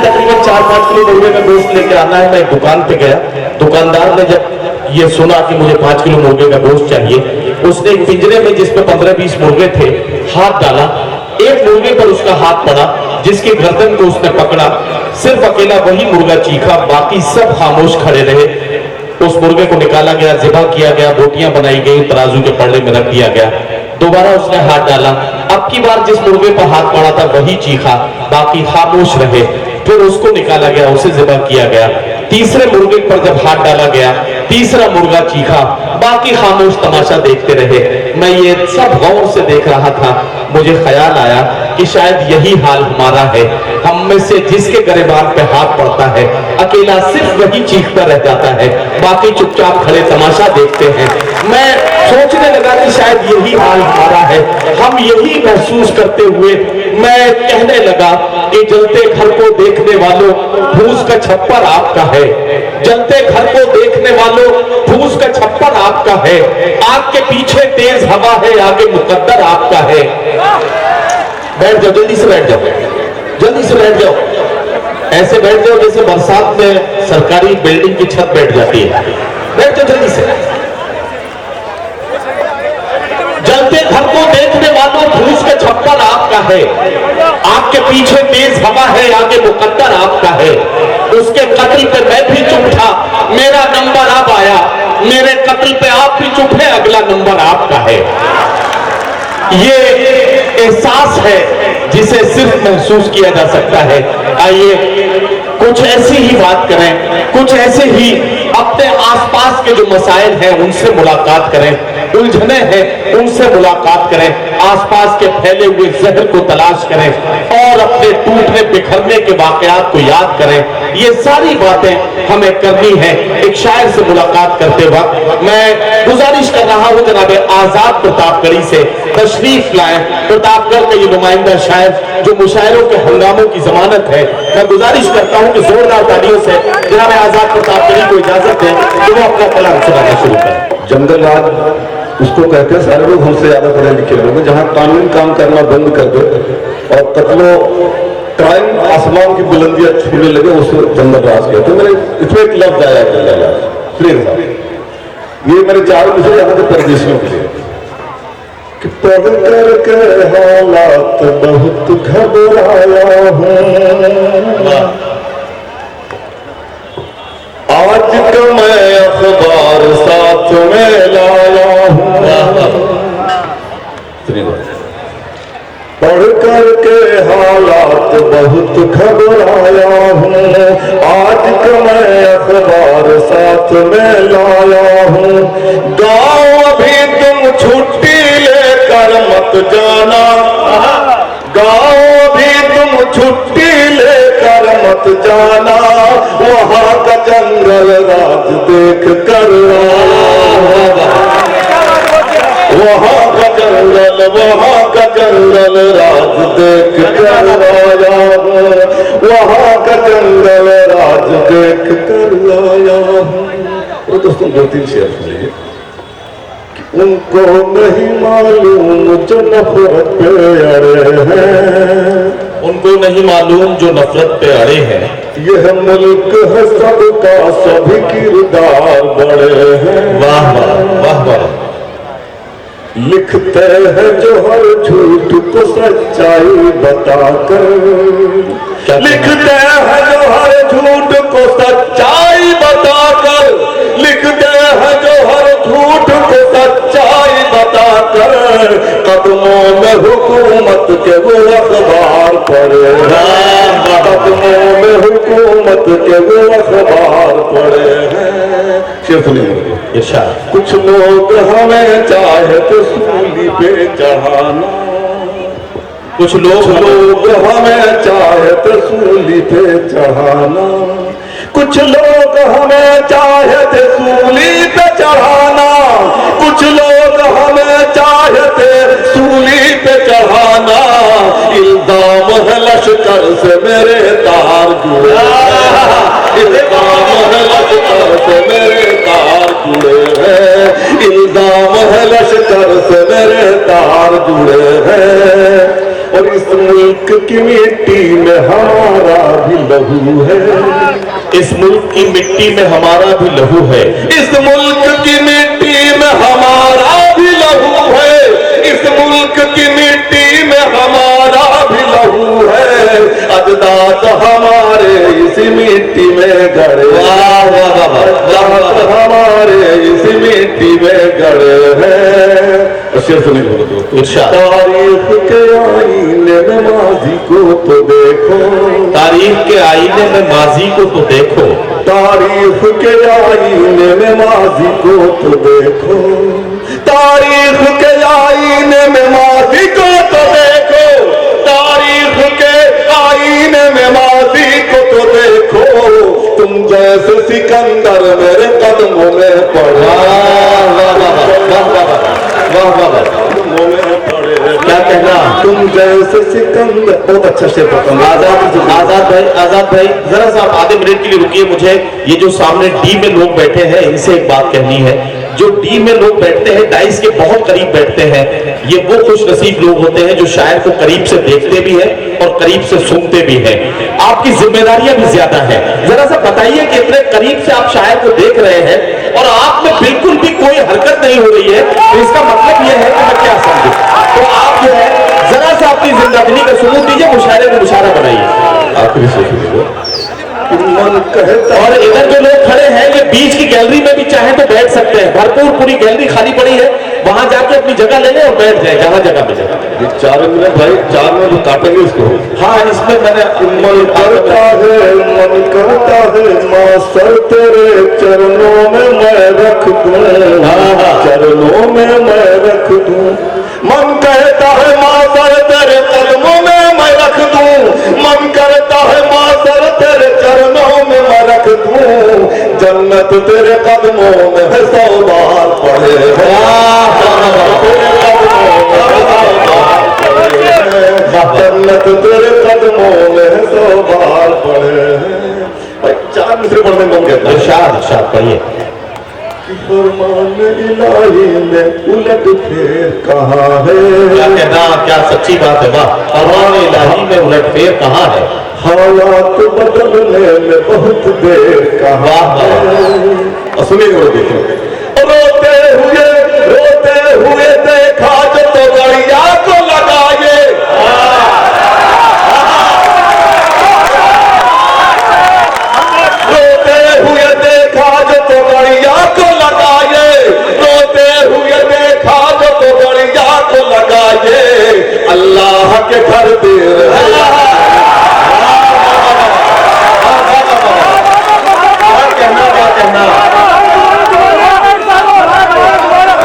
तकरीबन 4-5 किलो मुर्गे का गोश्त लेकर आना है। मैं दुकान पे गया, दुकानदार ने जब ये सुना कि मुझे 5 किलो मुर्गे का गोश्त चाहिए, उसने एक पिंजरे में जिसमें 15-20 मुर्गे थे हाथ डाला। एक मुर्गे पर उसका हाथ पड़ा, जिसकी गर्दन को उसने पकड़ा। सिर्फ अकेला वही मुर्गा चीखा, बाकी सब खामोश खड़े रहे। उस मुर्गे को निकाला गया, ज़िबा किया गया, बोटियां बनाई गई, तराजू के पल्ले में रख दिया गया। दोबारा उसने हाथ डाला। अब की बार जिस मुर्गे पर हाथ पड़ा था वही चीखा, बाकी खामोश रहे। फिर उसको निकाला गया, उसे ज़िबा किया गया। तीसरे मुर्गे पर जब हाथ डाला गया, तीसरा मुर्गा चीखा, बाकी खामोश तमाशा देखते रहे। मैं ये सब गौर से देख रहा था। मुझे ख्याल आया कि शायद यही हाल हमारा है। हम में से जिसके गरेबान पे हाथ पड़ता है, अकेला सिर्फ वही चीखता रह जाता है, बाकी चुपचाप खड़े तमाशा देखते हैं। मैं सोचने लगा कि शायद यही हाल हमारा है। हम यही महसूस करते हुए मैं कहने लगा कि जलते घर को देखने वालों, फूस का छप्पर आपका है। जलते घर को देखने वालों, फूस का छप्पर आपका है। आग के पीछे तेज हवा है, आगे मुकद्दर आपका है। बैठ जाओ, जल्दी से बैठ जाओ, जल्दी से बैठ जाओ। ऐसे बैठ जाओ जैसे बरसात में सरकारी बिल्डिंग की छत बैठ जाती है। बैठ जाओ जल्दी से। जलते घर को देखने वालों, फूस का छप्पर आपका है। आग के पीछे तेज हवा है, आगे मुकद्दर आपका है। उसके कत्ल पे मैं भी चुप था, मेरा नंबर अब आया। मेरे कत्ल पे आप भी चुप है, अगला नंबर आपका है। ये एहसास है जिसे सिर्फ महसूस किया जा सकता है। आइए कुछ ऐसी ही बात करें, कुछ ऐसे ही अपने आसपास के जो मसाइल हैं उनसे मुलाकात करें, उलझने हैं उनसे मुलाकात करें, आसपास के फैले हुए जहर को तलाश करें और अपने टूटने बिखरने के वाकयात को याद करें। ये सारी बातें हमें करनी है। एक शायर से मुलाकात करते वक्त मैं गुजारिश कर रहा हूं जनाब आजाद प्रतापगढ़ी से तशरीफ लाए। प्रतापगढ़ का ये नुमाइंदा शायर जो मुशायरों के हंगामों की जमानत है, मैं गुजारिश करता हूं कि जोरदार तालियों से जनाब आजाद प्रतापगढ़ी को इजाजत दें कि वो अपना कलाम सुनाना शुरू करें। जंगल राज उसको कहते हैं। सारे लोग हमसे ज्यादा पढ़े लिखे लोग, जहां कानून काम करना बंद कर दो और कत्लो क्राइम आसमान की बुलंदियां छूने लगे, उसको जंगल राज कहते हैं। मेरे इसमें एक लफ्ज आया जंगल राज, ये मेरे 4 विषय यहाँ के परदेशियों के लिए कि पढ़ करके हालात बहुत घबराया हूँ। आज का मैं अखबार साथ में लाया हूँ। पढ़ करके हालात बहुत घबराया हूँ। आज का मैं अखबार साथ में लाया हूँ। गाँव अभी तुम छुट्टी लेकर मत जाना, गाँव भी तुम छुट्टी लेकर मत जाना। वहाँ का जंगल राज देख कर वहाँ का जंगल राज देख कर आया हूँ। वहाँ का जंगल राज देख कर आया हूँ। तो दोस्तों 2-3 शेर सुनिए। उनको नहीं मालूम जो नफरत पे अड़े हैं, उनको नहीं मालूम जो नफरत पे अड़े हैं। यह मुल्क है सबका, सभी किरदार बड़े हैं। वाह वाह वाह वाह। लिखते हैं जो हर झूठ को सच्चाई बताकर, लिखते हैं जो हर झूठ को सच्चाई बताकर, लिखते हैं जो हर झूठ को सच्चाई बताकर। कदमों में हुकूमत के वो अखबार पढ़े हैं, कदमों में हुकूमत के वो अखबार पढ़े हैं। शेर सुनिए। कुछ लोग हमें चाहे तो सूली पे चढ़ाना, कुछ लोग हमें चाहे पे चढ़ाना, कुछ लोग हमें चाहते सूली पे चढ़ाना, कुछ लोग हमें चाहते सूली पे चढ़ाना, इल्जाम है लश्कर से मेरे तार जुड़े, इल्जाम है लश्कर से मेरे तार जुड़े हैं, इल्जाम है लश्कर से मेरे तार जुड़े हैं, और इस मुल्क की मिट्टी में हमारा भी लहू है, इस मुल्क की मिट्टी में हमारा भी लहू है, इस मुल्क की मिट्टी में हमारा भी लहू है, इस मुल्क की मिट्टी में हमारा भी लहू है, अजदाद हमारे इसी मिट्टी में गड़े, अजदाद हमारे इसी मिट्टी में गड़े हैं। शेर सुनिए बोलो तो तारीख के आईने में माजी को तो देखो, तारीख के आईने में माजी को तो देखो, तारीख के आईने में माजी को तो देखो, तारीख के आईने में माजी को तो देखो, तारीख के आईने में माजी को तो देखो, तुम जैसे सिकंदर मेरे कदमों में पड़ा, क्या कहना, तुम जैसे सिकंदर। बहुत अच्छा शेर पढ़ता हूँ। आजाद भाई जरा सा आप आधे मिनट के लिए रुकिए। मुझे ये जो सामने डी में लोग बैठे हैं इनसे एक बात कहनी है। जो डी में लोग बैठते हैं डाइस के बहुत करीब बैठते हैं, ये वो खुश नसीब लोग होते हैं जो शायर को करीब से देखते भी हैं और करीब से सुनते भी हैं। आपकी जिम्मेदारियां भी ज्यादा है। जरा सा बताइए कि इतने करीब से आप शायर को देख रहे हैं और आप में बिल्कुल भी कोई हरकत नहीं हो रही है, तो इसका मतलब यह है कि मैं क्या समझूं। तो आप जो है जरा सा अपनी जिंदगी का सबूत दीजिए, मुशायरे में मुशायरा बनाइए। आखिरी सोचिए मन कहता, और इधर जो लोग खड़े हैं ये बीच की गैलरी में भी चाहे तो बैठ सकते हैं, भरपूर पूरी गैलरी खाली पड़ी है, वहां जाके अपनी जगह ले लें और बैठ जाए जहां जगह पे जगह। 4 मिनट भाई, 4 मिनट काटेंगे इसको। हाँ, इसमें मैंने मन करता है मास्टर तेरे चरणों में मैं रख दूं, चरणों में मैं रख दूं। मन कहता है मास्टर तेरे कदमों में मैं रख दूं, मन करता है मास्टर तेरे चरणों में मैं रख दूं। जन्नत तेरे कदमों में है 100 बार पड़े, जन्नत तेरे कदमों में 100 बार पड़े हैं। भाई 4 मिसरे पढ़ने में कहता है। इरशाद कहिए। फरमान इलाही में उलट फेर कहाँ है, क्या कहना, क्या सच्ची बात है। वाह, फरमान इलाही में उलट फेर कहाँ है, हालात बदलने में बहुत देर कहाँ है। सुनिए देखो, रोते हुए देखा जो तो गड़िया को लगाए, रोते हुए देखा जो तो गड़िया को लगाए, रोते हुए देखा जो तो गड़िया को लगाए, अल्लाह के घर देर है।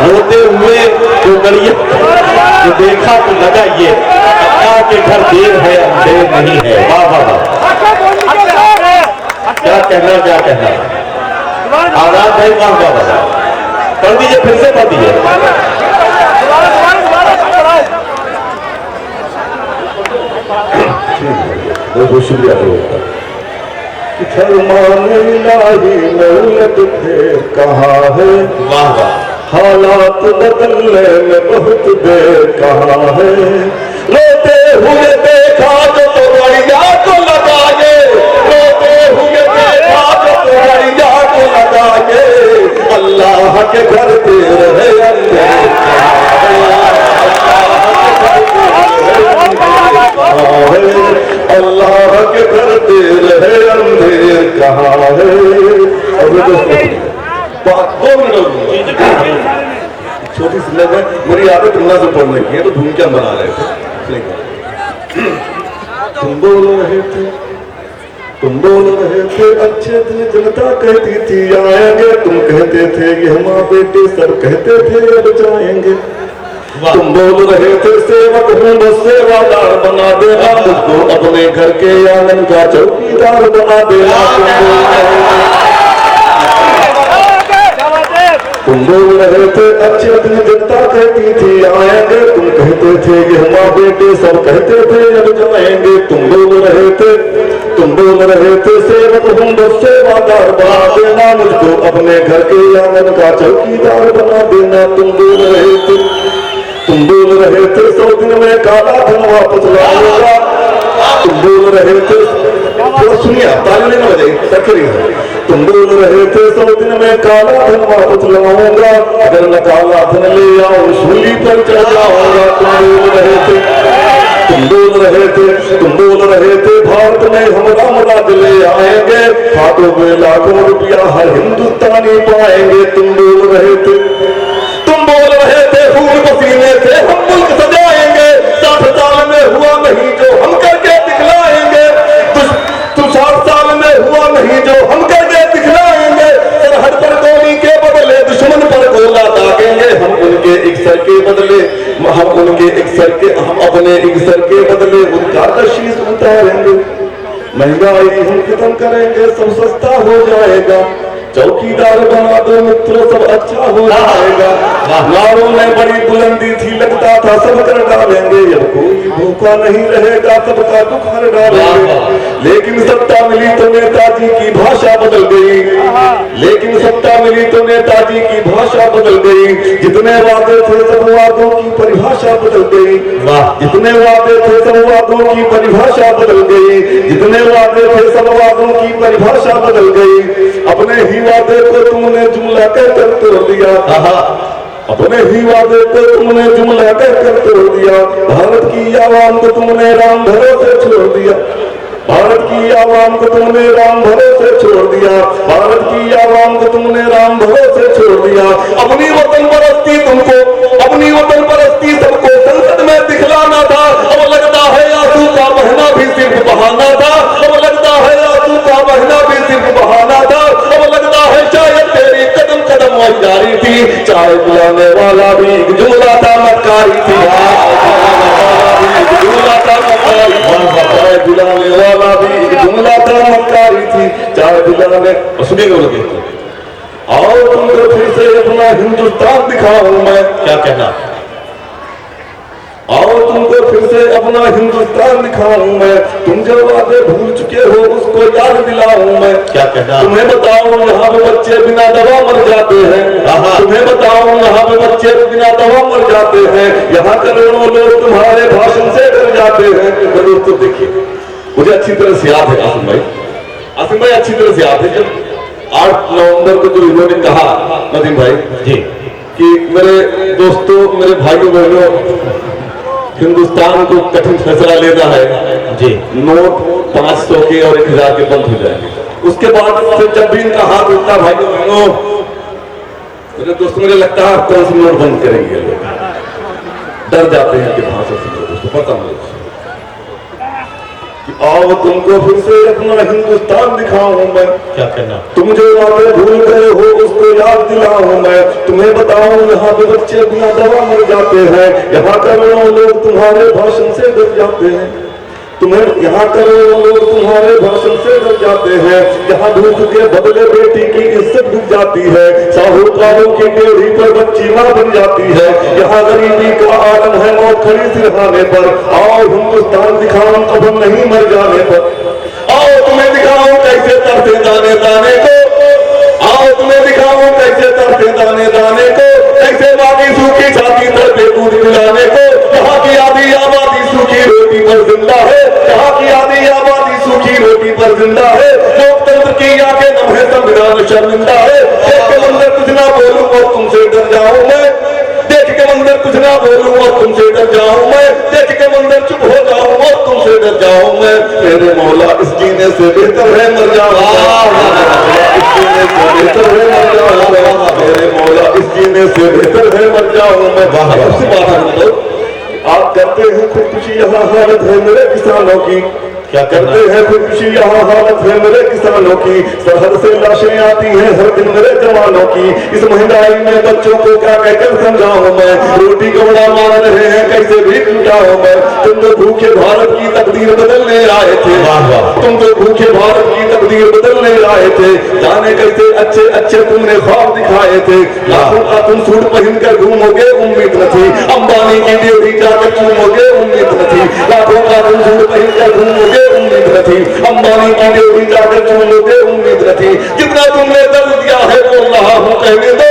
रोते हुए तो गड़िया जो देखा तो लगा ये अल्लाह के घर देर है अंधेर नहीं है। वाह वाह वाह, क्या कहना, क्या कहना। आजाद भाई वाह वाह वाह, पढ़ दीजिए, फिर से पढ़ दीजिए। बहुत शुक्रिया आपका। फरमान इलाही में उलट फेर कहाँ है, वाह वाह, हालात बदलने में बहुत देर कहाँ है। रोते हुए देखा जो तो गड़िया को लगाए, रोते हुए देखा जो तो गड़िया को लगाए, अल्लाह के घर देर है अंधेर अल्लाह के घर देर है अंधेर कहाँ है। और 2 मिनट छोटी सी लग मेरी आदत तुमना से पढ़ने की है, तो तुम क्या बना रहे थे। तुम बोल रहे थे, तुम बोल रहे थे अच्छे दिन जनता कहती थी आएंगे, तुम कहते थे ये माँ बेटे सब कहते थे अब जाएंगे। तुम बोल रहे थे सेवक हूँ बस सेवादार बना देना मुझको, अपने घर के आंगन का चौकीदार बना देना। तुम बोल रहे थे अच्छे दिन जनता कहती थी आएंगे, तुम कहते थे कि हम बेटे सब कहते थे अब जाएंगे। तुम बोल रहे थे सेवक हूँ बस सेवादार बना देना मुझको, अपने घर के आंगन का चौकीदार बना देना। तुम बोल रहे थे 100 दिन में काला धन वापस लाऊंगा। तुम बोल रहे थे, थोड़ा सुनिए ताली नहीं बजाई सकरी। तुम बोल रहे थे 100 दिन में काला धन वापस लाऊंगा, अगर न काला धन ले आऊं सूली पर चढ़ जाऊंगा। तुम बोल रहे थे भारत में हम राम राज ले आएंगे, हाथों में लाखों रुपया हर हिंदुस्तानी पाएंगे। तुम बोल रहे थे खून पसीने से हम मुल्क सजाएंगे, 60 साल में हुआ नहीं जो हम करके दिखलाएंगे। तुम 60 साल में हुआ नहीं जो हम करके दिखलाएंगे। सरहद पर गोली के बदले दुश्मन पर गोला दागेंगे, हम अपने एक सर के बदले उनका शीश उतारेंगे। महंगाई हम खत्म करेंगे, सब सस्ता हो जाएगा। चौकीदार बना दो मित्रों सब अच्छा हो जाएगा। नारों में बड़ी बुलंदी थी, लगता था सब कर डालेंगे, अब कोई भूखा नहीं रहेगा, सबका दुख हर डालेंगे। लेकिन सत्ता मिली तो नेताजी की भाषा बदल गई। जितने वादे थे सब वादों की परिभाषा बदल गई। जितने वादे थे सब वादों की परिभाषा बदल गई। जितने वादे थे सब वादों की परिभाषा बदल गई। अपने ही वादे को तुमने जुमला कहकर तोड़ दिया। अपने ही वादे को तुमने जुमला कहकर तोड़ दिया। भारत की आवाम को तुमने राम भरोसे छोड़ दिया। भारत की आवाम को तुमने राम भरोसे छोड़ दिया। भारत की आवाम को तुमने राम भरोसे छोड़ दिया। अपनी वतन परस्ती सबको संसद में दिखलाना था। अब लगता है आंसू का बहना भी सिर्फ बहाना था। अब लगता है आंसू का बहना भी सिर्फ बहाना था। अब लगता है शायद तेरी कदम कदम वही थी। चाय पिलाने वाला भी एक जुमला था, मक्कारी थी। चाय पिलाने वाला भी एक जुमला था, मक्कारी थी। चाय पिलाने सुनिएगा लगे आओ तुमको फिर से अपना हिंदुस्तान दिखाऊं मैं। क्या कहना? आओ तुमको फिर से अपना हिंदुस्तान दिखाऊं मैं। तुम जो वादे भूल चुके हो उसको याद दिलाऊं मैं। क्या कहना? तुम्हें बताऊं यहाँ पे बच्चे बिना दवा मर जाते हैं। तुम्हें बताऊं यहाँ पे बच्चे बिना दवा मर जाते हैं। यहाँ करोड़ों लोग तुम्हारे भाषण से डर जाते हैं। तो दोस्तों देखिए, मुझे अच्छी तरह से याद है आसिम भाई अच्छी तरह से याद है जब 8 नवंबर को जो इन्होंने कहा नदीम भाई जी कि मेरे दोस्तों, मेरे भाइयों बहनों, हिंदुस्तान को कठिन फैसला लेना है जी। नोट 500 के और 1000 के बंद हो जाएंगे। उसके बाद फिर जब भी इनका हाथ उठता भाइयों बहनों, मेरे दोस्तों, मुझे लगता है कौन सी नोट बंद करेंगे लोग, डर जाते हैं कि भाषा से दोस्तों पता मुझे। आओ तुमको फिर से अपना हिंदुस्तान दिखाऊं मैं। क्या कहना? तुम जो वादे भूल गए हो उसको याद दिलाऊं मैं। तुम्हें बताऊं यहाँ पे बच्चे बिना दवा मर जाते हैं। यहाँ करोड़ों लोग तुम्हारे भाषण से डर जाते हैं। यहाँ करोड़ों लोग तुम्हारे भाषण से डर जाते हैं। यहाँ भूख के बदले बेटी की इज्जत बिक जाती है। साहूकारों की डेढ़ी पर बच्ची मां बन जाती है। यहाँ गरीबी का आलम है मौत खड़ी सिरहाने पर। आओ हिंदुस्तान दिखाऊं अब नहीं मर जाने पर। आओ तुम्हें दिखाऊं कैसे तरसे दाने दाने को। आओ तुम्हें दिखाऊं कैसे तरसे दाने दाने को। कैसे बाकी सूखी छाती पर दूध पिलाने को। यहाँ की आधी आबादी सूखी रोटी पर जिंदा है। यहाँ की आधी आबादी सूखी रोटी पर जिंदा है। लोकतंत्र की आगे नम है, संविधान शर्मिंदा है। देख के मंदिर कुछ ना बोलूं और तुमसे डर जाऊं मैं। देख के मंदिर कुछ ना बोलूं और तुमसे डर जाऊं मैं। देख के मंदिर चुप हो जाऊं और तुमसे डर जाऊं मैं। मेरे मौला इस जीने से बेहतर है मर जाऊं। इस जीने से बेहतर है मर जाऊं। मेरे मौला इस जीने से बेहतर है मर जाऊं मैं। सबसे बात आप करते हैं खुदकुशी, यहाँ हालत है मेरे किसानों की। क्या करना करते हैं खुदकुशी यहाँ हालत है मेरे किसानों की, सरहद से लाशें आती हैं हर दिन मेरे जवानों की। इस महंगाई में बच्चों को क्या कहकर समझाऊं मैं, रोटी कपड़ा मांग रहे हैं कैसे भी लुटाऊं मैं। तुम तो भूखे भारत की तकदीर बदलने आए थे, तुम तो भूखे भारत की तकदीर बदलने आए थे, जाने कैसे अच्छे अच्छे तुमने ख्वाब दिखाए थे। लाखों का तुम सूट पहन कर घूमोगे उम्मीद न थी, अंबानी की ड्यूटी जाकर चूमोगे उम्मीद न थी। लाखों का तुम सूट पहन कर घूमोगे उम्मीद न थी, अंबानी की ड्यूटी जाकर चूमोगे उम्मीद न थी। जितना तुमने दर्द दिया है बोल रहा हूँ कहने दो,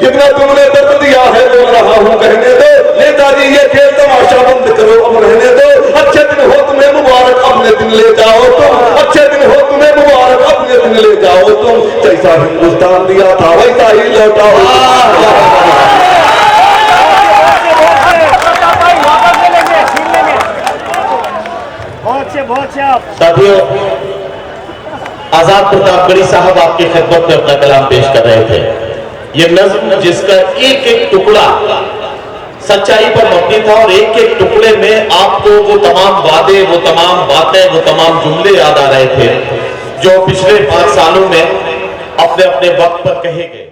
जितना तुमने दर्द दिया है बोल रहा हूँ कहने दो। नेताजी ये खेल तमाशा बंद करो अब रहने दो। अच्छे दिन हो तुम्हें मुबारक अपने दिन ले जाओ तुम, अच्छे दिन हो तुम्हें मुबारक अपने दिन ले जाओ तुम। जैसा हिंदुस्तान दिया था वैसा ही लौटाओ। साथियों, आजाद प्रतापगढ़ी साहब आपकी खिदमत में अपना कलाम पेश कर रहे थे। ये नज्म जिसका एक एक टुकड़ा सच्चाई पर मबनी था और एक एक टुकड़े में आपको वो तमाम वादे, वो तमाम बातें, वो तमाम जुमले याद आ रहे थे जो पिछले 5 सालों में अपने अपने वक्त पर कहे गए।